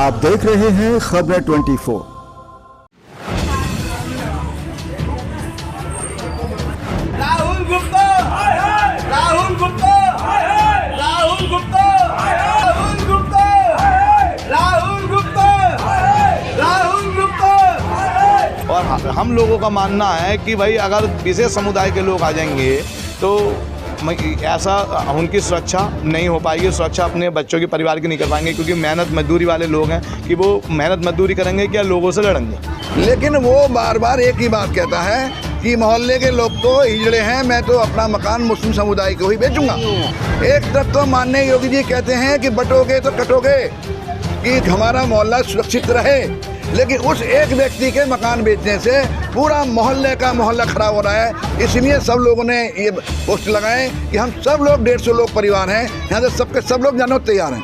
आप देख रहे हैं खबरें 24। राहुल गुप्ता, राहुल गुप्ता, राहुल गुप्ता, राहुल गुप्ता, राहुल गुप्ता, राहुल गुप्ता। और हम लोगों का मानना है कि भाई अगर विशेष समुदाय के लोग आ जाएंगे तो ऐसा उनकी सुरक्षा नहीं हो पाएगी, सुरक्षा अपने बच्चों के परिवार की नहीं कर पाएंगे, क्योंकि मेहनत मजदूरी वाले लोग हैं कि वो मेहनत मजदूरी करेंगे क्या लोगों से लड़ेंगे। लेकिन वो बार बार एक ही बात कहता है कि मोहल्ले के लोग तो हिजड़े हैं, मैं तो अपना मकान मुस्लिम समुदाय को ही बेचूंगा। एक तरफ तो माननीय योगी जी कहते हैं कि बटोगे तो कटोगे, कि हमारा मोहल्ला सुरक्षित रहे, लेकिन उस एक व्यक्ति के मकान बेचने से पूरा मोहल्ले का मोहल्ला खड़ा हो रहा है। इसलिए सब लोगों ने ये पोस्ट लगाए कि हम सब लोग 150 लोग परिवार हैं, यहाँ से सबके सब लोग जाने को तैयार हैं।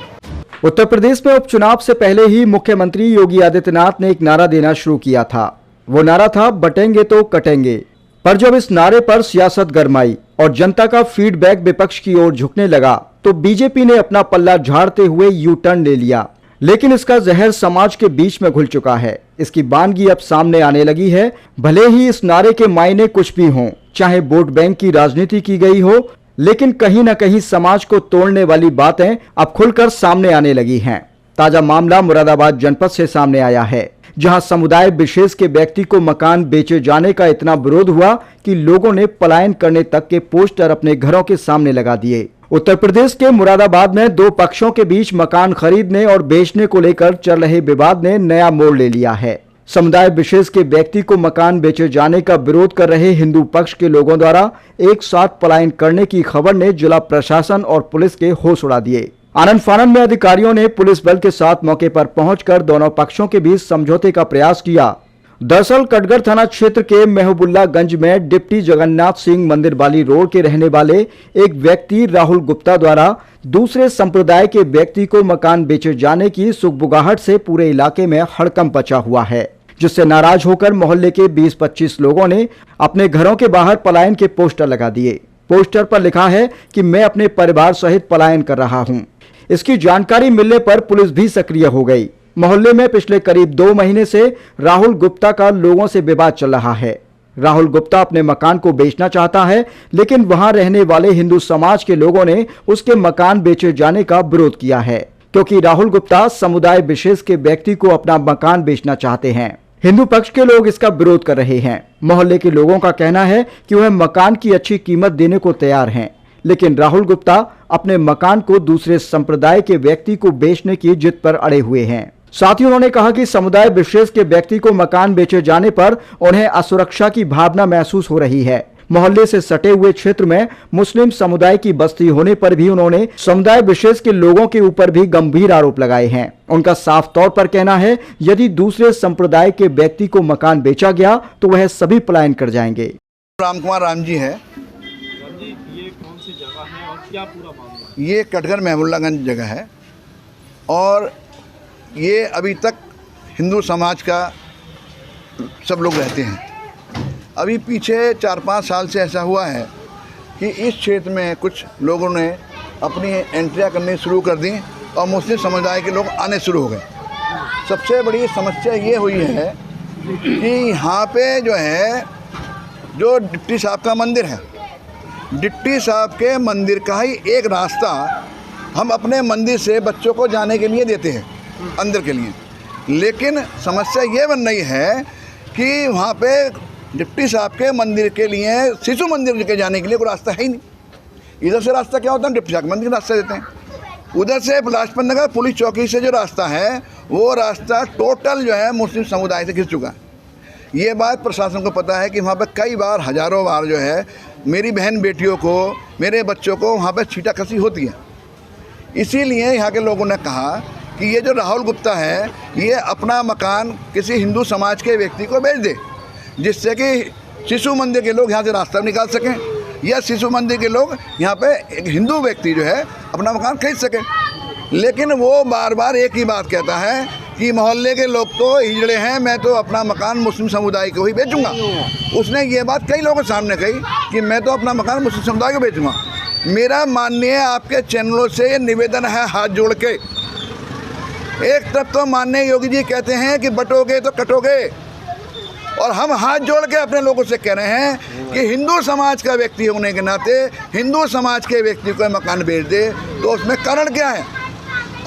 उत्तर प्रदेश में उपचुनाव से पहले ही मुख्यमंत्री योगी आदित्यनाथ ने एक नारा देना शुरू किया था। वो नारा था बटेंगे तो कटेंगे। पर जब इस नारे पर सियासत गरमाई और जनता का फीडबैक विपक्ष की ओर झुकने लगा तो बीजेपी ने अपना पल्ला झाड़ते हुए यू टर्न ले लिया। लेकिन इसका जहर समाज के बीच में घुल चुका है। इसकी बानगी अब सामने आने लगी है। भले ही इस नारे के मायने कुछ भी हों, चाहे वोट बैंक की राजनीति की गई हो, लेकिन कहीं न कहीं समाज को तोड़ने वाली बातें अब खुलकर सामने आने लगी हैं। ताजा मामला मुरादाबाद जनपद से सामने आया है, जहां समुदाय विशेष के व्यक्ति को मकान बेचे जाने का इतना विरोध हुआ कि लोगों ने पलायन करने तक के पोस्टर अपने घरों के सामने लगा दिए। उत्तर प्रदेश के मुरादाबाद में दो पक्षों के बीच मकान खरीदने और बेचने को लेकर चल रहे विवाद ने नया मोड़ ले लिया है। समुदाय विशेष के व्यक्ति को मकान बेचे जाने का विरोध कर रहे हिंदू पक्ष के लोगों द्वारा एक साथ पलायन करने की खबर ने जिला प्रशासन और पुलिस के होश उड़ा दिए। आनंद फानंद में अधिकारियों ने पुलिस बल के साथ मौके पर पहुंचकर दोनों पक्षों के बीच समझौते का प्रयास किया। दरअसल कटघर थाना क्षेत्र के महबुल्लागंज में डिप्टी जगन्नाथ सिंह मंदिर वाली रोड के रहने वाले एक व्यक्ति राहुल गुप्ता द्वारा दूसरे संप्रदाय के व्यक्ति को मकान बेचे जाने की सुगबुगाहट से पूरे इलाके में हड़कंप मचा हुआ है, जिससे नाराज होकर मोहल्ले के 20-25 लोगों ने अपने घरों के बाहर पलायन के पोस्टर लगा दिए। पोस्टर पर लिखा है कि मैं अपने परिवार सहित पलायन कर रहा हूं। इसकी जानकारी मिलने पर पुलिस भी सक्रिय हो गई। मोहल्ले में पिछले करीब 2 महीने से राहुल गुप्ता का लोगों से विवाद चल रहा है। राहुल गुप्ता अपने मकान को बेचना चाहता है, लेकिन वहां रहने वाले हिंदू समाज के लोगों ने उसके मकान बेचे जाने का विरोध किया है, क्योंकि राहुल गुप्ता समुदाय विशेष के व्यक्ति को अपना मकान बेचना चाहते हैं। हिंदू पक्ष के लोग इसका विरोध कर रहे हैं। मोहल्ले के लोगों का कहना है कि वह मकान की अच्छी कीमत देने को तैयार हैं, लेकिन राहुल गुप्ता अपने मकान को दूसरे संप्रदाय के व्यक्ति को बेचने की जिद पर अड़े हुए हैं। साथ ही उन्होंने कहा कि समुदाय विशेष के व्यक्ति को मकान बेचे जाने पर उन्हें असुरक्षा की भावना महसूस हो रही है। मोहल्ले से सटे हुए क्षेत्र में मुस्लिम समुदाय की बस्ती होने पर भी उन्होंने समुदाय विशेष के लोगों के ऊपर भी गंभीर आरोप लगाए हैं। उनका साफ तौर पर कहना है, यदि दूसरे संप्रदाय के व्यक्ति को मकान बेचा गया तो वह सभी पलायन कर जाएंगे। राम कुमार राम जी है। ये कौन सी जगह है और क्या पूरा मामला? ये कटघर महबुल्लागंज जगह है और ये अभी तक हिंदू समाज का सब लोग रहते हैं। अभी पीछे 4-5 साल से ऐसा हुआ है कि इस क्षेत्र में कुछ लोगों ने अपनी एंट्रियां करनी शुरू कर दी और मुस्लिम समुदाय के लोग आने शुरू हो गए। सबसे बड़ी समस्या ये हुई है कि यहाँ पे जो है जो डिप्टी साहब का मंदिर है, डिप्टी साहब के मंदिर का ही एक रास्ता हम अपने मंदिर से बच्चों को जाने के लिए देते हैं अंदर के लिए, लेकिन समस्या ये बन रही है कि वहाँ पे डिप्टी साहब के मंदिर के लिए शिशु मंदिर के जाने के लिए कोई रास्ता है ही नहीं। इधर से रास्ता क्या होता है, डिप्टी साहब के मंदिर का रास्ता देते हैं। उधर से लाजपत नगर पुलिस चौकी से जो रास्ता है वो रास्ता टोटल जो है मुस्लिम समुदाय से घिस चुका है। ये बात प्रशासन को पता है कि वहाँ पर कई बार हज़ारों बार जो है मेरी बहन बेटियों को, मेरे बच्चों को वहाँ पर छींटाकसी होती है। इसीलिए यहाँ के लोगों ने कहा कि ये जो राहुल गुप्ता है ये अपना मकान किसी हिंदू समाज के व्यक्ति को बेच दे, जिससे कि शिशु मंदिर के लोग यहाँ से रास्ता निकाल सकें या शिशु मंदिर के लोग यहाँ पे एक हिंदू व्यक्ति जो है अपना मकान खरीद सकें। लेकिन वो बार बार एक ही बात कहता है कि मोहल्ले के लोग तो हिजड़े हैं, मैं तो अपना मकान मुस्लिम समुदाय को ही बेचूंगा। उसने ये बात कई लोगों के सामने कही कि मैं तो अपना मकान मुस्लिम समुदाय को बेचूंगा। मेरा माननीय आपके चैनलों से निवेदन है हाथ जोड़ के एक तरफ तो माननीय योगी जी कहते हैं कि बटोगे तो कटोगे, और हम हाथ जोड़ के अपने लोगों से कह रहे हैं कि हिंदू समाज का व्यक्ति होने के नाते हिंदू समाज के व्यक्ति को मकान बेच दे तो उसमें कारण क्या है।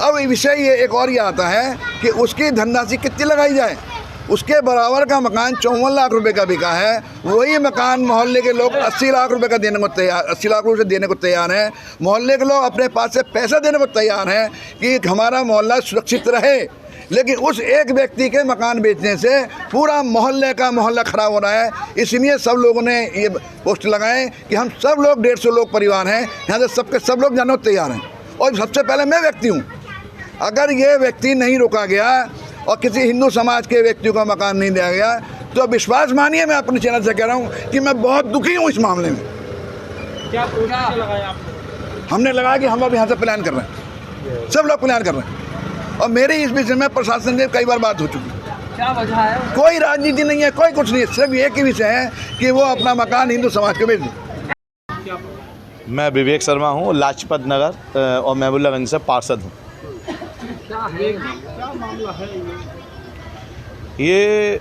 अब विषय ये एक और ये आता है कि उसकी धनराशि कितनी लगाई जाए। उसके बराबर का मकान 54 लाख रुपए का बिका है, वही मकान मोहल्ले के लोग 80 लाख रुपए का देने को तैयार, 80 लाख रुपए देने को तैयार हैं। मोहल्ले के लोग अपने पास से पैसा देने को तैयार हैं कि हमारा मोहल्ला सुरक्षित रहे, लेकिन उस एक व्यक्ति के मकान बेचने से पूरा मोहल्ले का मोहल्ला खराब हो रहा है। इसलिए सब लोगों ने ये पोस्ट लगाए कि हम सब लोग 150 लोग परिवार हैं, यहाँ से सबके सब लोग जाने को तैयार हैं। और सबसे पहले मैं व्यक्ति हूँ, अगर ये व्यक्ति नहीं रोका गया और किसी हिंदू समाज के व्यक्ति को मकान नहीं दिया गया तो विश्वास मानिए, मैं अपने चैनल से कह रहा हूँ कि मैं बहुत दुखी हूँ इस मामले में। क्या लगाया आपने? हमने लगाया कि हम अब यहाँ से प्लान कर रहे हैं, सब लोग प्लान कर रहे हैं, और मेरी इस विषय में प्रशासन से कई बार बात हो चुकी है। क्या वजह है? कोई राजनीति नहीं है, कोई कुछ नहीं है, सिर्फ एक ही विषय है कि वो अपना मकान हिंदू समाज को बेच दे। मैं विवेक शर्मा हूँ, लाजपत नगर और महबूबगंज से पार्षद हूँ। क्या मामला है ये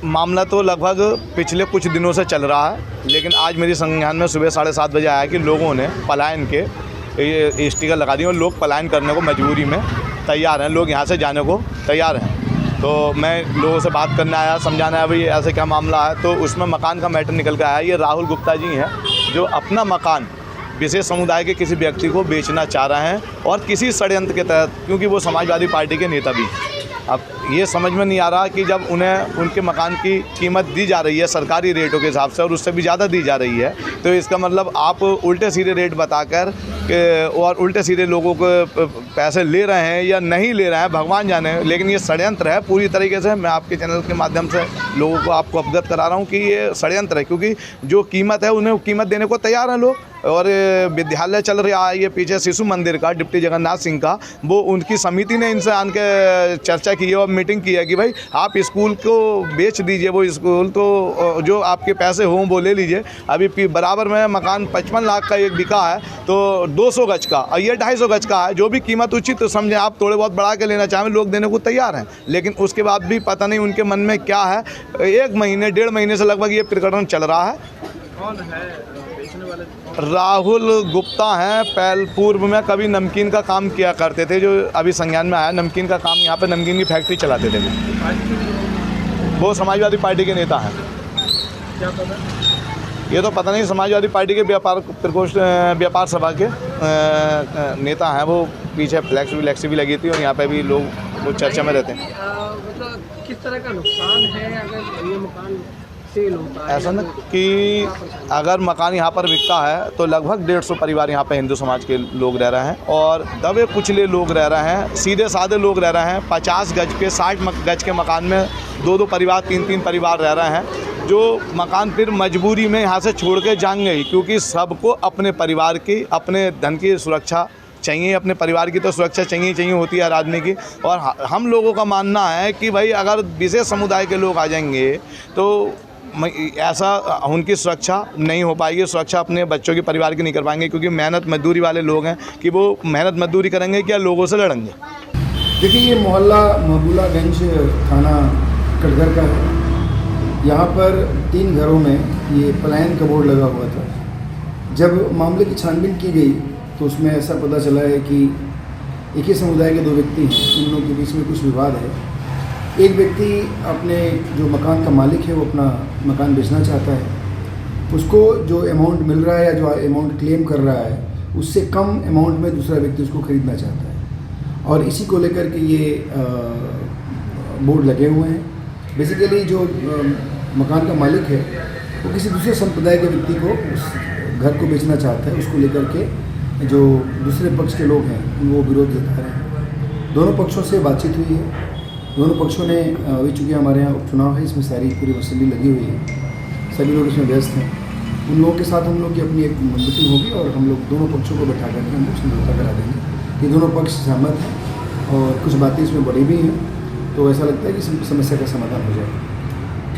मामला तो लगभग पिछले कुछ दिनों से चल रहा है, लेकिन आज मेरी संज्ञान में सुबह 7:30 बजे आया कि लोगों ने पलायन के ये स्टिकर लगा दिए और लोग पलायन करने को मजबूरी में तैयार हैं, लोग यहाँ से जाने को तैयार हैं। तो मैं लोगों से बात करने आया, समझाना है भाई ऐसे क्या मामला है, तो उसमें मकान का मैटर निकल कर आया। ये राहुल गुप्ता जी हैं जो अपना मकान विशेष समुदाय के किसी व्यक्ति को बेचना चाह रहे हैं, और किसी षड्यंत्र के तहत, क्योंकि वो समाजवादी पार्टी के नेता भी। अब ये समझ में नहीं आ रहा कि जब उन्हें उनके मकान की कीमत दी जा रही है सरकारी रेटों के हिसाब से और उससे भी ज़्यादा दी जा रही है, तो इसका मतलब आप उल्टे सीधे रेट बताकर और उल्टे सीधे लोगों को पैसे ले रहे हैं या नहीं ले रहे हैं, भगवान जाने। लेकिन ये षड्यंत्र है पूरी तरीके से। मैं आपके चैनल के माध्यम से लोगों को आपको अवगत करा रहा हूँ कि ये षड्यंत्र है, क्योंकि जो कीमत है उन्हें कीमत देने को तैयार हैं लोग। और विद्यालय चल रहा है ये पीछे शिशु मंदिर का, डिप्टी जगन्नाथ सिंह का, वो उनकी समिति ने इनसे आन के चर्चा की है और मीटिंग की है कि भाई आप स्कूल को बेच दीजिए, वो स्कूल तो जो आपके पैसे हों वो ले लीजिए। अभी बराबर में मकान 55 लाख का एक बिका है, तो 200 गज का, और ये 250 गज का है। जो भी कीमत उचित तो समझें आप, थोड़े बहुत बढ़ा के लेना चाहें, लोग देने को तैयार हैं। लेकिन उसके बाद भी पता नहीं उनके मन में क्या है। 1 महीने 1.5 महीने से लगभग ये प्रकरण चल रहा है। कौन है बेचने वाले? राहुल गुप्ता हैं, पूर्व में कभी नमकीन का काम किया करते थे, जो अभी संज्ञान में आया। नमकीन का काम, यहाँ पे नमकीन की फैक्ट्री चलाते थे। वो समाजवादी पार्टी के नेता हैं। क्या पता? ये तो पता नहीं, समाजवादी पार्टी के व्यापार सभा के नेता हैं। वो पीछे फ्लैक्स भी लगी थी और यहाँ पे भी लोग वो चर्चा में रहते हैं। मतलब किस तरह का नुकसान है अगर ये मकान सेल होता है? ऐसा ना कि अगर मकान यहाँ पर बिकता है तो लगभग 150 परिवार यहाँ पे हिंदू समाज के लोग रह रहे हैं, और दबे कुचले लोग रह रहे हैं, सीधे साधे लोग रह रहे हैं। 50 गज के 60 गज के मकान में 2-2 परिवार 3-3 परिवार रह रहे हैं, जो मकान फिर मजबूरी में यहाँ से छोड़ के जाएंगे ही, क्योंकि सबको अपने परिवार की, अपने धन की सुरक्षा चाहिए, अपने परिवार की तो सुरक्षा चाहिए होती है हर आदमी की। और हम लोगों का मानना है कि भाई अगर विशेष समुदाय के लोग आ जाएंगे तो ऐसा उनकी सुरक्षा नहीं हो पाएगी, सुरक्षा अपने बच्चों के परिवार की नहीं कर पाएंगे, क्योंकि मेहनत मजदूरी वाले लोग हैं कि वो मेहनत मजदूरी करेंगे क्या लोगों से लड़ेंगे। देखिए, ये मोहल्ला महबूबगंज थाना कटघर का है। यहाँ पर 3 घरों में ये पलायन का बोर्ड लगा हुआ था। जब मामले की छानबीन की गई तो उसमें ऐसा पता चला है कि एक ही समुदाय के 2 व्यक्ति हैं, इन लोगों के बीच में कुछ विवाद है। एक व्यक्ति अपने जो मकान का मालिक है वो अपना मकान बेचना चाहता है, उसको जो अमाउंट मिल रहा है या जो अमाउंट क्लेम कर रहा है उससे कम अमाउंट में दूसरा व्यक्ति उसको खरीदना चाहता है, और इसी को लेकर के ये बोर्ड लगे हुए हैं। बेसिकली जो मकान का मालिक है वो किसी दूसरे संप्रदाय के व्यक्ति को उस घर को बेचना चाहता है, उसको लेकर के जो दूसरे पक्ष के लोग हैं वो विरोध जता रहे हैं। दोनों पक्षों से बातचीत हुई है, दोनों पक्षों ने अभी चूँकि हमारे यहाँ उपचुनाव है, इसमें सारी पूरी वसूली लगी हुई है, सभी लोग इसमें व्यस्त हैं। उन लोगों के साथ हम लोग की अपनी एक मीटिंग होगी और हम लोग दोनों पक्षों को बैठा करके हम लोग समझौता करा देंगे कि दोनों पक्ष सहमत हैं और कुछ बातें इसमें बड़ी भी हैं, तो ऐसा लगता है कि समस्या का समाधान हो जाएगा।